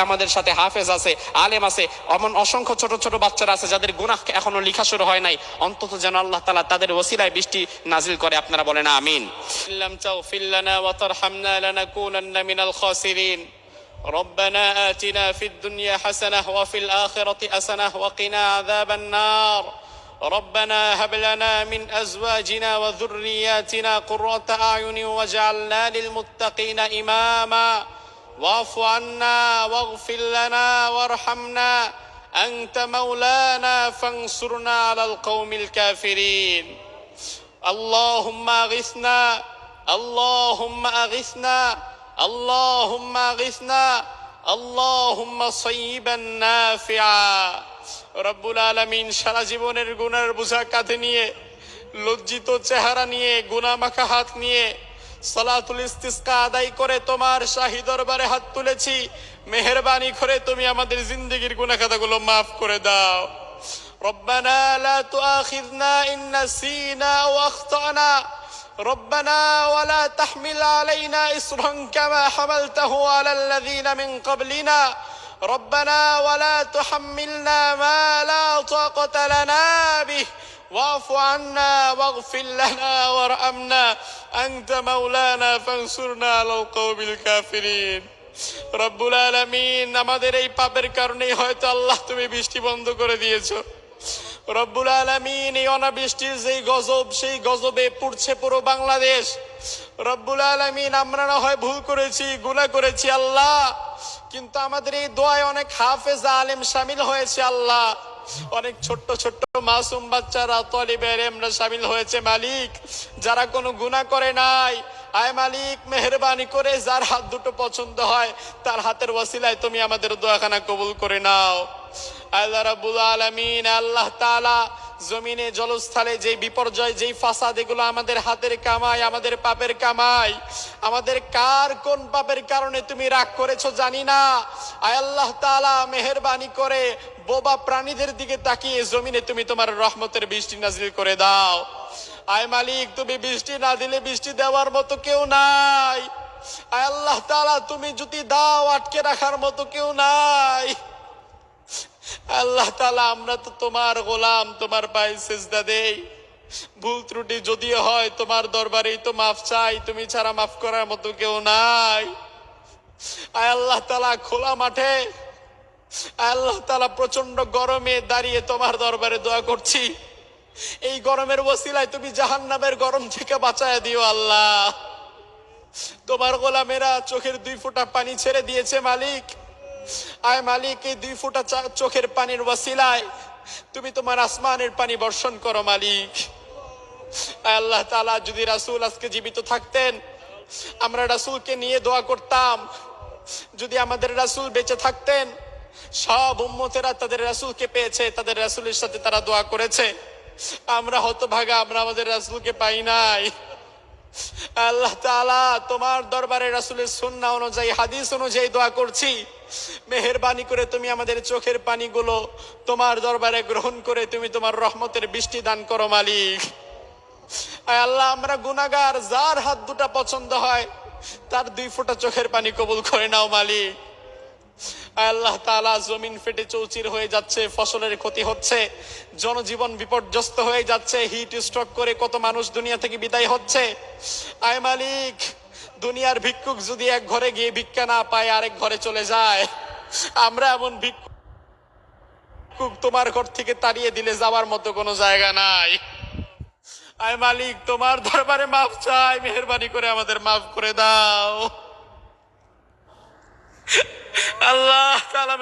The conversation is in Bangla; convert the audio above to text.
আমাদের সাথে হাফেজ আছে, আলেম আছে, এমন অসংখ্য ছোট ছোট বাচ্চারা আছে যাদের গুনাহ এখনো লেখা শুরু হয় নাই। অন্তত যেন আল্লাহ তাআলা তাদের ওসিলায় বৃষ্টি নাজিল করে। আপনারা বলেন আমিন। ইল্লাম তাগফির লানা ওয়া তারহামনা লানাকুনান্না মিনাল খাসিরিন। ربنا آتنا في الدنيا حسنة وفي الآخرة حسنة وقنا عذاب النار. ربنا هب لنا من أزواجنا وذرياتنا قرة أعين واجعلنا للمتقين إماما. واعف عنا واغفر لنا وارحمنا أنت مولانا فانصرنا على القوم الكافرين. اللهم أغثنا اللهم أغثنا اللهم أغثنا اللهم صيبا نافعا. রব্বুল আলামিন সারা জীবনের গুনার বোঝা কাঁধে নিয়ে, লজ্জিত চেহারা নিয়ে, গুনাহ মাখা হাত নিয়ে সালাতুল ইস্তিসকা আদায় করে তোমার শাহী দরবারে হাত তুলেছি। মেহেরবানি করে তুমি আমাদের জিন্দেগির গুনাহ খাতাগুলো মাফ করে দাও। রব্বানা লা তুআখিযনা ইন নাসিনা আও আখতানা রব্বানা ওয়া লা তাহমিল আলাইনা ইসরান কামা হামালতাহু আলাল লাযিনা মিন ক্বাবলিনা রব্বানা ওয়া লা তুহাম্মিলনা মা লা তাকাতা লানা বিহি واعف عنا واغفر لنا وارحمنا أنت مولانا فانصرنا على القوم الكافرين. রব্বুল আলামিন, আমাদের এই পাপের কারণেই হয়তো আল্লাহ তুমি বৃষ্টি বন্ধ করে দিয়েছো। রব্বুল আলামিন, এই অনাবৃষ্টির যেই গজব, সেই গজবে পড়ছে পুরো বাংলাদেশ। রব্বুল আলামিন, আমরা না হয় ভুল করেছি, গুনাহ করেছি আল্লাহ, কিন্তু আমাদের এই দোয়ায় অনেক হাফেজ আলেম শামিল হয়েছে আল্লাহ। অনেক ছোট্ট ছোট্ট মাসুম বাচ্চারা, তালিবে ইলমরা শামিল হয়েছে মালিক, যারা কোনো গুনাহ করে নাই। আয় মালিক, মেহেরবানি করে যার হাত দুটো পছন্দ হয় তার হাতের ওসিলায় তুমি আমাদের দোয়াখানা কবুল করে নাও। আল্লাহ রাব্বুল আলামিন, আল্লাহ তাআলা, জমিনে জলস্থলে যে বিপর্যয়, যেই ফাসাদ, এগুলো আমাদের হাতের কামাই, আমাদের পাপের কামাই। আমাদের কার কোন পাপের কারণে তুমি রাগ করেছো জানি না। আয় আল্লাহ তাআলা, মেহেরবানি করে বোবা প্রাণীদের দিকে তাকিয়ে জমিনে তুমি তোমার রহমতের বৃষ্টি নাজিল করে দাও। আয় মালিক, তুমি বৃষ্টি না দিলে বৃষ্টি দেওয়ার মতো কেউ নাই। আয় আল্লাহ তাআলা, তুমি যদি দাও আটকে রাখার মতো কেউ নাই। আল্লাহ তাআলা, আমরা তো তোমার গোলাম, তোমার পায়ে সিজদা দেই। ভুল ত্রুটি যদি হয় তোমার দরবারেই তো মাফ চাই, তুমি ছাড়া মাফ করার মতো কেউ নাই। আয় আল্লাহ তাআলা, খোলা মাঠে, আল্লাহ তাআলা, প্রচন্ড গরমে দাঁড়িয়ে তোমার দরবারে দোয়া করছি। এই গরমের ওসিলায় তুমি জাহান্নামের গরম থেকে বাঁচায় দিও আল্লাহ। তোমার গোলামেরা চোখের 2 ফোঁটা পানি ছেড়ে দিয়েছে মালিক। আয় মালিক, এই 2 ফোঁটা চোখের পানির ওসিলায় তুমি তোমার আসমানের পানি বর্ষণ করো মালিক। আয় আল্লাহ তাআলা, যদি রাসূল আজকে জীবিত থাকতেন, আমরা রাসূলকে নিয়ে দোয়া করতাম। যদি আমাদের রাসূল বেঁচে থাকতেন, সব উম্মতেরা তাদের রাসূলকে পেয়েছে, তাদের রাসূলের সাথে তারা দোয়া করেছে। আমরা হতভাগা, আমরা আমাদের রাসূলকে পাই নাই। আল্লাহ তাআলা, তোমার দরবারে রাসূলের সুন্নাহ অনুযায়ী, হাদিস অনুযায়ী দোয়া করছি। মেহেরবানি করে তুমি আমাদের চোখের পানিগুলো তোমার দরবারে গ্রহণ করে তুমি তোমার রহমতের বৃষ্টি দান করো মালিক। আয় আল্লাহ, আমরা গুনাহগার, যার হাত দুটা পছন্দ হয় তার 2 ফোঁটা চোখের পানি কবুল করে নাও মালিক। আল্লাহ তাআলা, জমিন ফেটে চৌচির হয়ে যাচ্ছে, ফসলের ক্ষতি হচ্ছে, জনজীবন বিপর্যস্ত হয়ে যাচ্ছে, হিট স্ট্রোক করে কত মানুষ দুনিয়া থেকে বিদায় হচ্ছে। আয় মালিক, দুনিয়ার ভিক্ষুক যদি এক ঘরে গিয়ে ভিক্ষা না পায় আরেক ঘরে চলে যায়, আমরা এমন ভিক্ষুক তোমার ঘর থেকে তাড়িয়ে দিলে যাওয়ার মতো কোনো জায়গা নাই। আয় মালিক, তোমার দরবারে মাফ চাই, মেহেরবানি করে আমাদের মাফ করে দাও আল্লাহ তাআলা।